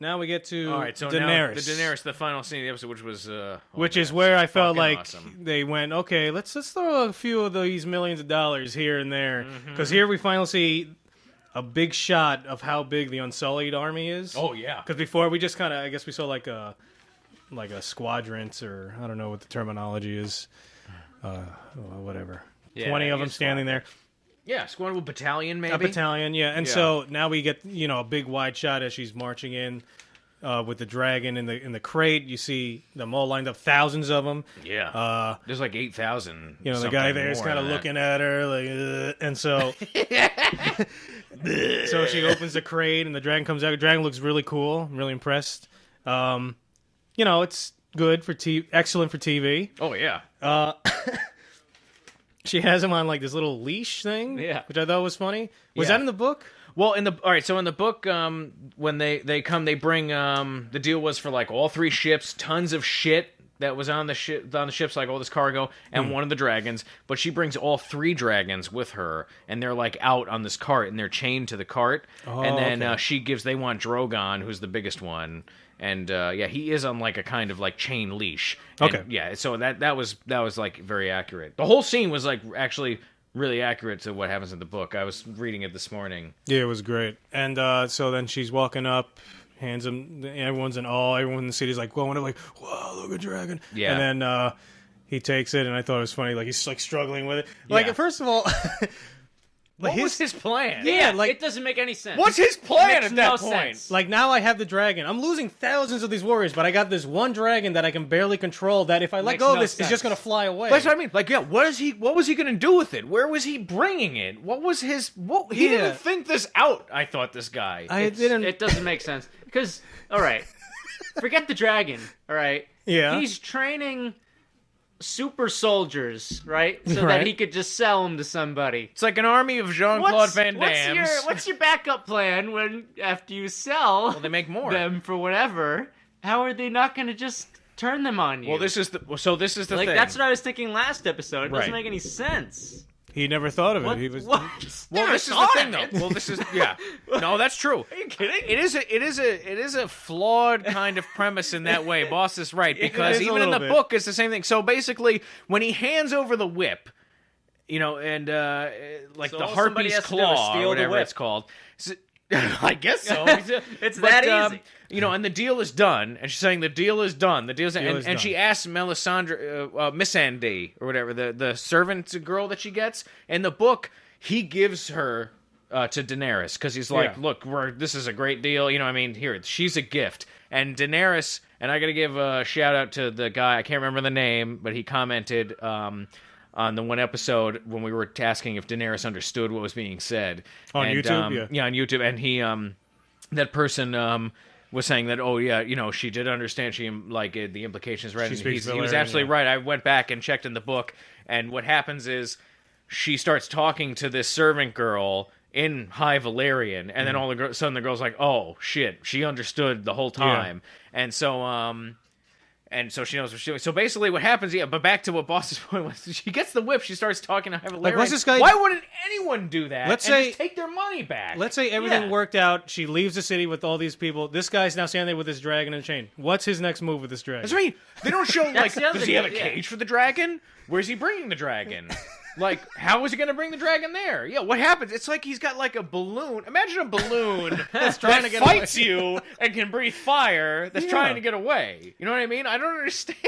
now we get to All right, so Daenerys. now the Daenerys, the final scene of the episode, which was where I felt like awesome. they went, okay, let's throw a few of these millions of dollars here and there, because here we finally see a big shot of how big the Unsullied army is. Oh yeah, because before we just kind of, I guess we saw like a squadrons, or I don't know what the terminology is, whatever. 20 of them standing there. Yeah, squadron battalion, maybe? A battalion, yeah. And so now we get, a big wide shot as she's marching in with the dragon in the crate. You see them all lined up, thousands of them. Yeah. There's like 8,000. The guy there is kind of looking at her, like, and so... so she opens the crate, and the dragon comes out. The dragon looks really cool. I'm really impressed. It's good for excellent for TV. Oh, yeah. She has him on like this little leash thing, which I thought was funny. Was that in the book? Well, in the book, when they come, they bring the deal was for like all 3 ships, tons of shit that was on the ships, like all this cargo, and one of the dragons. But she brings all 3 dragons with her, and they're like out on this cart, and they're chained to the cart. And then they want Drogon, who's the biggest one. And he is on like a kind of like chain leash. And, so that was like very accurate. The whole scene was like actually really accurate to what happens in the book. I was reading it this morning. Yeah, it was great. And so then she's walking up, hands him. Everyone's in awe. Everyone in the city's like going up, like, "Wow, look at dragon!" Yeah. And then he takes it, and I thought it was funny. Like he's like struggling with it. Like first of all. What was his plan? Yeah, like it doesn't make any sense. What's his plan at that point? Sense. Like now I have the dragon. I'm losing thousands of these warriors, but I got this one dragon that I can barely control. That if I let go of this, it's just gonna fly away. That's what I mean. Like, what was he gonna do with it? Where was he bringing it? What was his? He didn't think this out. I thought this guy. It doesn't make sense because all right, forget the dragon. All right. Yeah. He's training super soldiers, right? So that he could just sell them to somebody. It's like an army of Jean-Claude Van Damme's. What's your backup plan when after you sell they make more them for whatever? How are they not going to just turn them on you? Well, this is the thing. That's what I was thinking last episode. It doesn't make any sense. He never thought of it. He was. What? Well, this is the thing, though. Well, this is No, that's true. Are you kidding? It is a flawed kind of premise in that way. Boss is right, because even in the book, it's the same thing. So basically, when he hands over the whip, and like the harpy's claw or whatever it's called. I guess so. It's that easy. And the deal is done, and she's saying the deal is done. The deal is done. And she asks Melisandre, Missandei, or whatever, the servant girl that she gets. In the book, he gives her to Daenerys, because he's like, look, this is a great deal. Here, she's a gift. And Daenerys, and I got to give a shout out to the guy, I can't remember the name, but he commented on the one episode when we were asking if Daenerys understood what was being said. On YouTube? Yeah, on YouTube. And he, that person was saying that, she did understand. She, the implications, right? He was absolutely right. I went back and checked in the book, and what happens is she starts talking to this servant girl in High Valyrian, and then all of a sudden the girl's like, oh, shit, she understood the whole time. Yeah. And so she knows what she's doing. So basically what happens, but back to what Boss's point was, she gets the whip, she starts talking to High Valyrian. Like, what's this guy... Why wouldn't anyone do that just take their money back? Let's say everything worked out, she leaves the city with all these people, this guy's now standing there with his dragon and chain. What's his next move with this dragon? That's right. They don't show, does he have a cage for the dragon? Where's he bringing the dragon? How is he going to bring the dragon there? Yeah, what happens? It's like he's got like a balloon. Imagine a balloon that fights you and can breathe fire that's trying to get away. You know what I mean? I don't understand.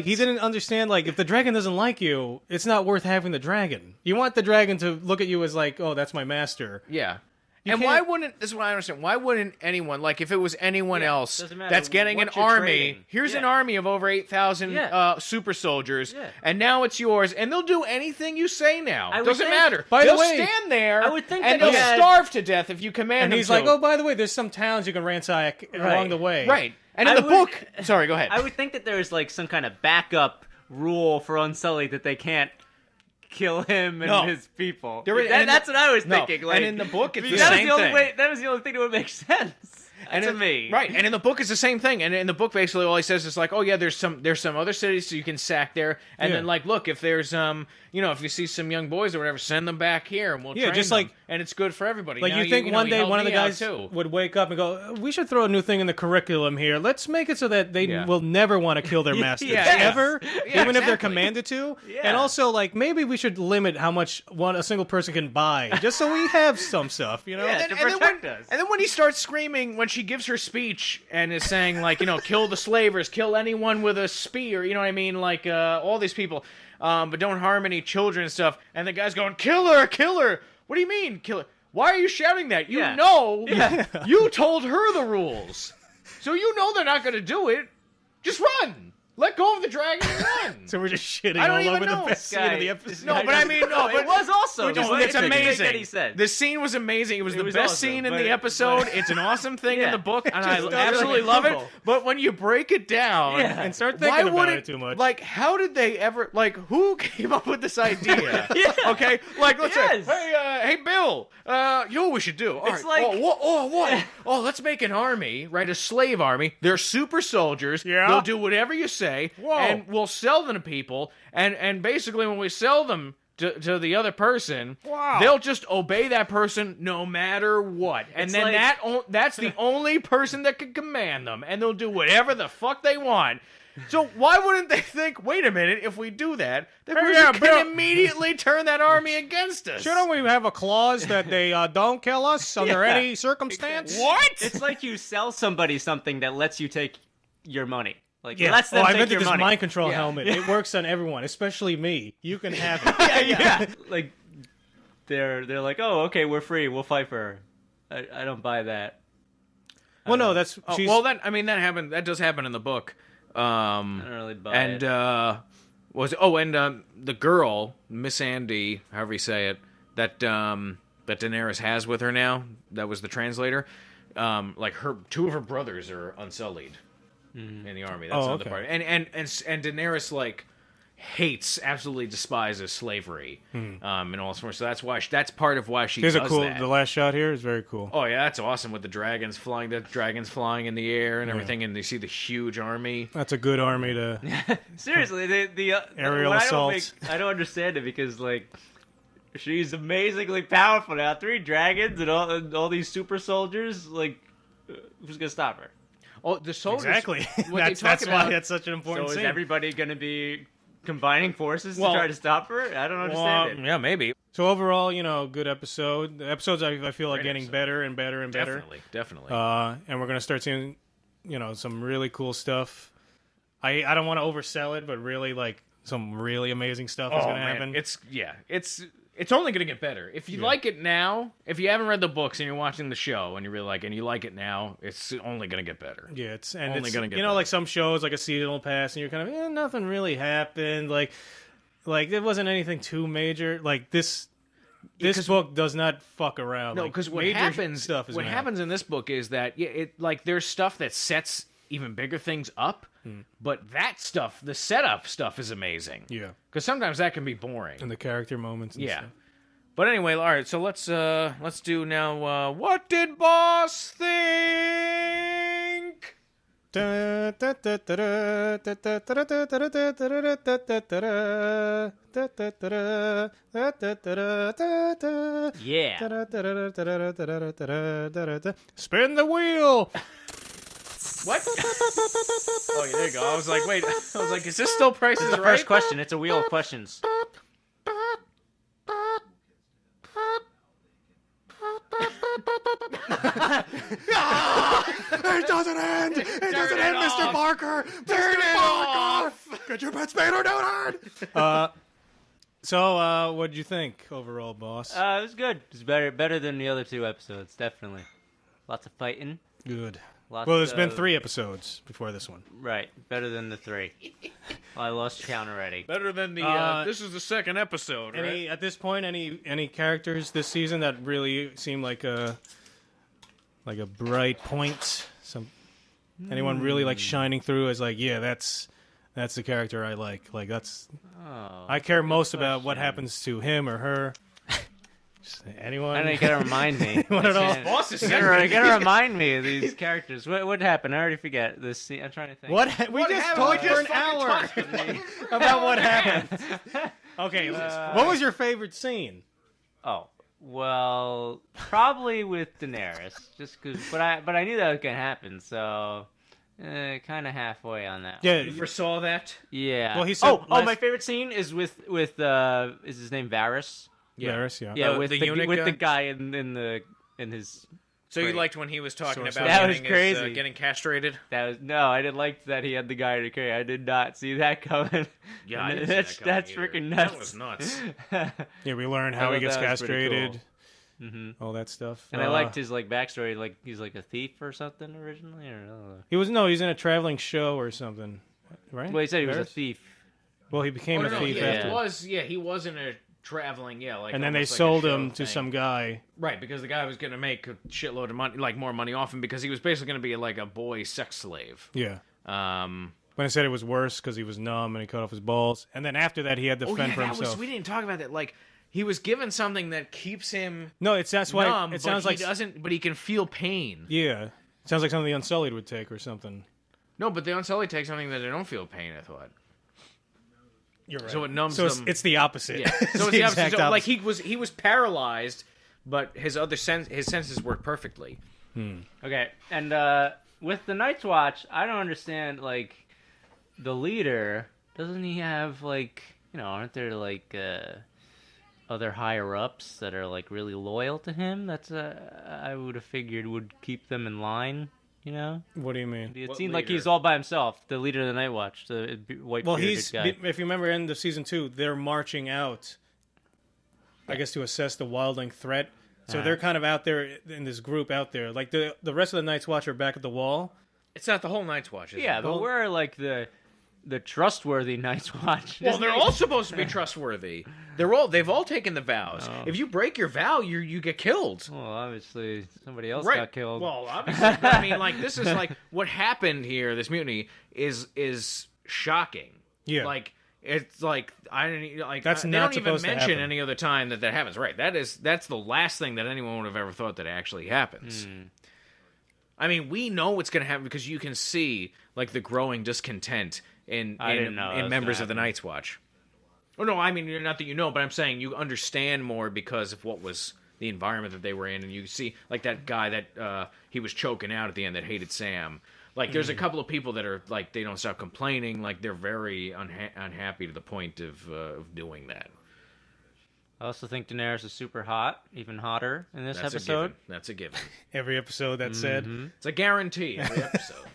He didn't understand, if the dragon doesn't like you, it's not worth having the dragon. You want the dragon to look at you as oh, that's my master. Yeah. And why wouldn't, this is what I understand, why wouldn't anyone, if it was anyone else that's getting an army, here's an army of over 8,000 super soldiers, and now it's yours, and they'll do anything you say now. Doesn't matter. They'll stand there, and they'll starve to death if you command them to. And he's like, oh, by the way, there's some towns you can ransack along the way. Right. And in the book, sorry, go ahead. I would think that there's some kind of backup rule for Unsullied that they can't kill him and his people. That's what I was thinking. And in the book, it's the same thing. That was the only thing that would make sense. And to me. Right, and in the book it's the same thing. And in the book, basically, all he says is like, "Oh yeah, there's some other cities so you can sack there." And then like, look, if there's if you see some young boys or whatever, send them back here, and we'll train just them. like, and it's good for everybody. Like now you think one day one of the guys too. would wake up and go, "We should throw a new thing in the curriculum here. Let's make it so that they will never want to kill their masters ever, even if they're commanded to." Yeah. And also, like, maybe we should limit how much a single person can buy, just so we have some stuff, you know. Yeah, to protect us. And then when he starts screaming, when she gives her speech and is saying, like, kill the slavers, kill anyone with a spear, you know what I mean? Like, all these people, but don't harm any children and stuff. And the guy's going, kill her, kill her. What do you mean, kill her? Why are you shouting that? You know, you told her the rules. So you know they're not going to do it. Just run. Let go of the dragon and run. So we're just shitting I don't all even over know. the best scene of the episode. No, but I mean, no, it was also. it's amazing. That he said. The scene was amazing. It was the best awesome, scene in but- the episode. It's an awesome thing in the book, and I Just absolutely love it. But when you break it down and start why thinking about would it too much, like, how did they ever, like, who came up with this idea? Okay, like, let's say, hey, Bill, you know what we should do? All It's right. like- what? Oh, let's make an army, right? A slave army. They're super soldiers. Yeah. They'll do whatever you say. And we'll sell them to people, and basically when we sell them to the other person, they'll just obey that person no matter what. And It's then like- that's the only person that can command them, and they'll do whatever the fuck they want. So why wouldn't they think, wait a minute, if we do that, the person can immediately turn that army against us? Shouldn't we have a clause that they don't kill us under any circumstance? What? It's like you sell somebody something that lets you take your money. Like, Yeah. lets them I take invented your this money. mind control helmet. It works on everyone, especially me. You can have it. Yeah. Like, they're like, oh, okay, we're free. We'll fight for her. I don't buy that. Well, no, that's she's, Well, that happened. That does happen in the book. I don't really buy And it. the girl, Miss Andy, however you say it, that Daenerys has with her now, that was the translator. Like two of her brothers are unsullied in the army. That's another part. And Daenerys like hates, absolutely despises slavery and all this more. So that's part of why she Here's does a cool. that. The last shot here is very cool. Oh yeah, that's awesome with the dragons flying in the air and everything, and you see the huge army. That's a good army to. Seriously, the Aerial what assaults. I don't understand it because, like, she's amazingly powerful now. 3 dragons and all these super soldiers. Like, who's gonna stop her? Oh, the soldiers. Exactly. What that's they talk why about. that's such an important So is scene. everybody gonna be combining forces to Well- try to stop her? I don't understand it. Yeah, maybe. So overall, good episode. The episodes I feel are Great getting episode. better and better and better. Definitely. And we're gonna start seeing, some really cool stuff. I don't want to oversell it, but really, like, some really amazing stuff is gonna happen. It's only gonna get better. If you like it now, if you haven't read the books and you're watching the show and you really like it and you like it now, it's only gonna get better. Yeah, it's Only gonna get like better. some shows, like a season will pass, and you're kind of nothing really happened. Like it wasn't anything too major. Like this book does not fuck around. No, Like, because what major happens stuff is what gonna happens in this book is that there's stuff that sets even bigger things up, but that stuff, the setup stuff, is amazing. Yeah, Because sometimes that can be boring. and the character moments. And Yeah. stuff. But anyway, all right. So let's do now. What did Boss think? Yeah. Spin the wheel. What? Oh, yeah, there you go. I was like, wait. I was like, is this still Price is The Right? first question. It's a wheel of questions. It doesn't end. It doesn't end, Mr. Barker. Turn it off. Get your pet spayed or neutered. So, what'd you think overall, boss? It was good. It was better than the other 2 episodes, definitely. Lots of fighting. Good. Lots Well, there's been of- 3 episodes before this one. Right, better than the 3. Well, I lost count already. Better than the. This is the second episode, right? Any at this point, any characters this season that really seem like a bright point? Anyone really like shining through as like, yeah, that's the character I like. Like that's Oh, I care most about what question. happens to him or her. Anyone? I know you gotta remind me. Anyone at all? Boss is You gotta remind me of these characters. What happened? I already forget this scene. I'm trying to think. We just talked for an hour about what happened. Okay, what was your favorite scene? Oh, well, probably with Daenerys, just because. But I knew that was gonna happen, so kind of halfway on that. Yeah, You foresaw that? Yeah. Well, he said my favorite scene is with is his name Varys? Varys, yeah. Yeah, with the the eunuch with guy? the guy in his. So you Great. liked when he was talking Source. about That was getting, crazy. getting castrated? I didn't like that he had the guy to carry. I did not see that coming. Yeah, I didn't see that coming that's either. freaking nuts. That was nuts. Yeah, we learned I how he thought gets that was pretty castrated, cool. all that stuff. And I liked his backstory. Like he's like a thief or something originally, or He's in a traveling show or something, right? well, he said he was a Varys? thief. Well, he became a thief after. He was in a traveling, like. And then they almost like a sold show him to thing. some guy. Right, because the guy was going to make a shitload of money, like more money off him, because he was basically going to be like a boy sex slave. Yeah. Um, When I said it was worse because he was numb and he cut off his balls, and then after that he had to fend for himself. we didn't talk about that. Like he was given something that keeps him No, that's why numb, it sounds but like he doesn't. But he can feel pain. Yeah, it sounds like something the Unsullied would take or something. No, but the Unsullied take something that they don't feel pain. I thought. You're right. So it numbs so them. it's the opposite. Yeah. It's So it's the the opposite. exact So, like opposite. he was paralyzed, but his senses worked perfectly. Okay, and with the Night's Watch, I don't understand. Like the leader, doesn't he have aren't there other higher ups that are like really loyal to him? That's I would have figured would keep them in line. You know, What do you mean? it What seemed like leader? he's all by himself. The leader of the Night Watch, the white Well, bearded guy. if you remember, end of season 2, they're marching out. I guess to assess the wildling threat. So they're kind of out there in this group out there. Like the rest of the Night's Watch are back at the wall. It's not the whole Night's Watch. Is Yeah, it? but we're like the trustworthy Night's Watch. Well, Isn't they're he? all supposed to be trustworthy. They've all taken the vows. Oh. If you break your vow, you get killed. Well, obviously somebody else Right. got killed. Well, obviously. But I mean, like this is like what happened here. This mutiny is shocking. Yeah. Like it's like I didn't like. That's they not don't even supposed to mention happen. any other time that happens. Right. That's the last thing that anyone would have ever thought that actually happens. I mean, we know it's going to happen because you can see like the growing discontent in didn't know that was members gonna of the happen. Night's Watch. Oh no, I mean not that you know, but I'm saying you understand more because of what was the environment that they were in, and you see like that guy that he was choking out at the end that hated Sam. Like there's a couple of people that are like they don't stop complaining, like they're very unhappy to the point of doing that. I also think Daenerys is super hot, even hotter in this That's episode. a given. That's a given. Every episode that's said. It's a guarantee every episode.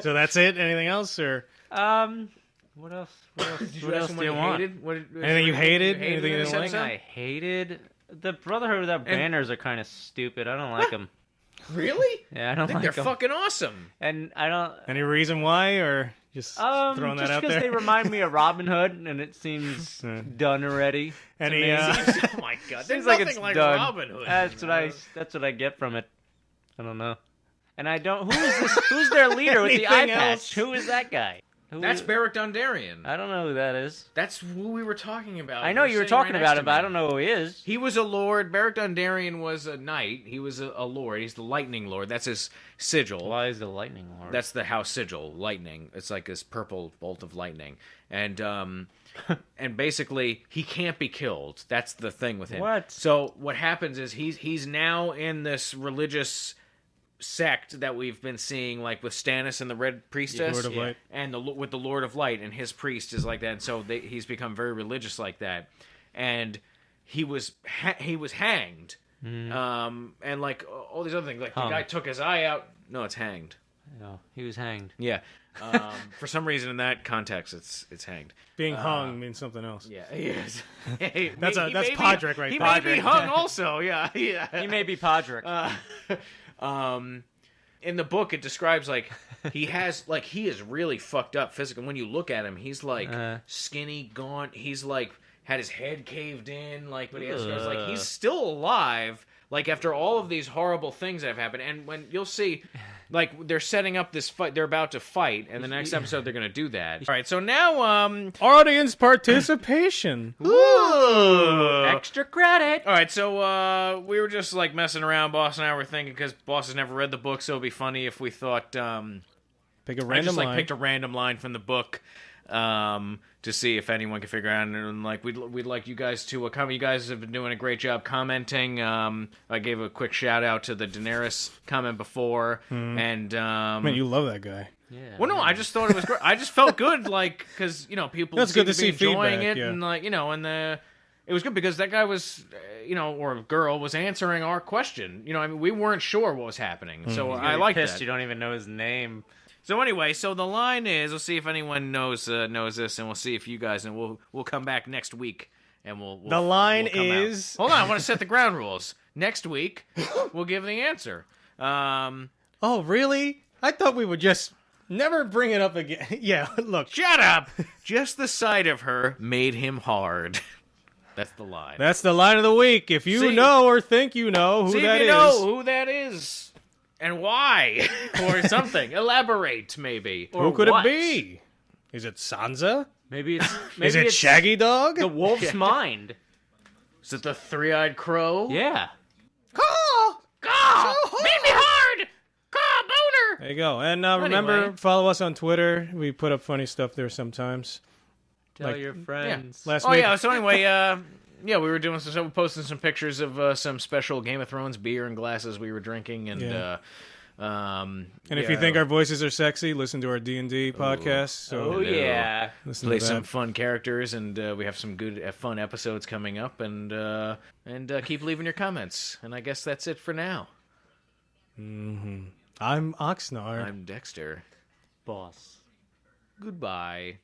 So that's it? Anything else? Or What else? What else, Did what else do you want? Anything you hated? Anything you in didn't this like? Something I hated. The Brotherhood without banners are kind of stupid. I don't like them. Really? Yeah, I I don't think like they're them. fucking awesome. And I don't. Any reason why? Or just throwing that just out because there? they remind me of Robin Hood, and it seems done already. Any, oh my god, there's Seems like nothing it's like done. Robin Hood. That's what I get from it. I don't know. And I don't. Who is this? Who's their leader with the eye Anything else? patch? Who is that guy? That's Beric Dondarrion. I don't know who that is. That's who we were talking about. I know you were sitting talking right about next him, to but I me. don't know who he is. He was a lord. Beric Dondarrion was a knight. He was a lord. He's the lightning lord. That's his sigil. Why is the lightning lord? That's the house sigil, lightning. It's like this purple bolt of lightning. And and basically he can't be killed. That's the thing with him. What? So what happens is he's now in this religious sect that we've been seeing, like with Stannis and the Red Priestess, Lord of Light. and with the Lord of Light, and his priest is like that, and so he's become very religious like that, and he was hanged, and like all these other things, like the guy took his eye out. No, it's hanged. No, he was hanged. Yeah, for some reason in that context, it's hanged. Being hung means something else. Yeah, yes. That's Podrick right He there. may be hung also. Yeah, yeah. He may be Podrick. In the book, it describes like he is really fucked up physically. When you look at him, he's like skinny, gaunt. He's like had his head caved in, like, but he has scars. Like he's still alive, Like, after all of these horrible things that have happened, and when you'll see, like, they're setting up this fight, they're about to fight, and the next episode they're going to do that. All right, so now, audience participation. Ooh. Extra credit. All right, so we were just, like, messing around. Boss and I were thinking, because Boss has never read the book, so it'd be funny if we thought, pick a I random just, like, line. picked a random line from the book. To see if anyone can figure out, and like we'd like you guys to comment. You guys have been doing a great job commenting. I gave a quick shout out to the Daenerys comment before, and Man, you love that guy. Yeah. well, no, I just thought it was great. I just felt good, like, because people That's seemed good to be see enjoying feedback, it, yeah. and like and it was good because that guy was, or girl was answering our question. I mean, we weren't sure what was happening, so I like pissed that. you don't even know his name. So anyway, so the line is, we'll see if anyone knows this, and we'll see if you guys, and we'll come back next week, and we'll The line we'll come out. is... Hold on, I want to set the ground rules. Next week, we'll give the answer. Oh, really? I thought we would just never bring it up again. Yeah, look. Shut up! Just the sight of her made him hard. That's the line. That's the line of the week. If you See- know or think you know who see that if you is. know who that is. And why? Or something. Elaborate, maybe. Who could what? it be? Is it Sansa? Maybe it's Is it it's Shaggy Dog? the wolf's mind. Is it the three-eyed crow? Yeah. Caw! Caw! Made me hard! Caw, boner! There you go. And remember, Anyway. follow us on Twitter. We put up funny stuff there sometimes. Tell Like- your friends. Last Oh week, yeah. So anyway, we were doing we posted some pictures of some special Game of Thrones beer and glasses we were drinking, and Yeah. and and if you think our voices are sexy, listen to our D&D podcast. So Oh yeah. listen play to some that. fun characters, and we have some good fun episodes coming up, and keep leaving your comments. And I guess that's it for now. I'm Oxnard. I'm Dexter. Boss. Goodbye.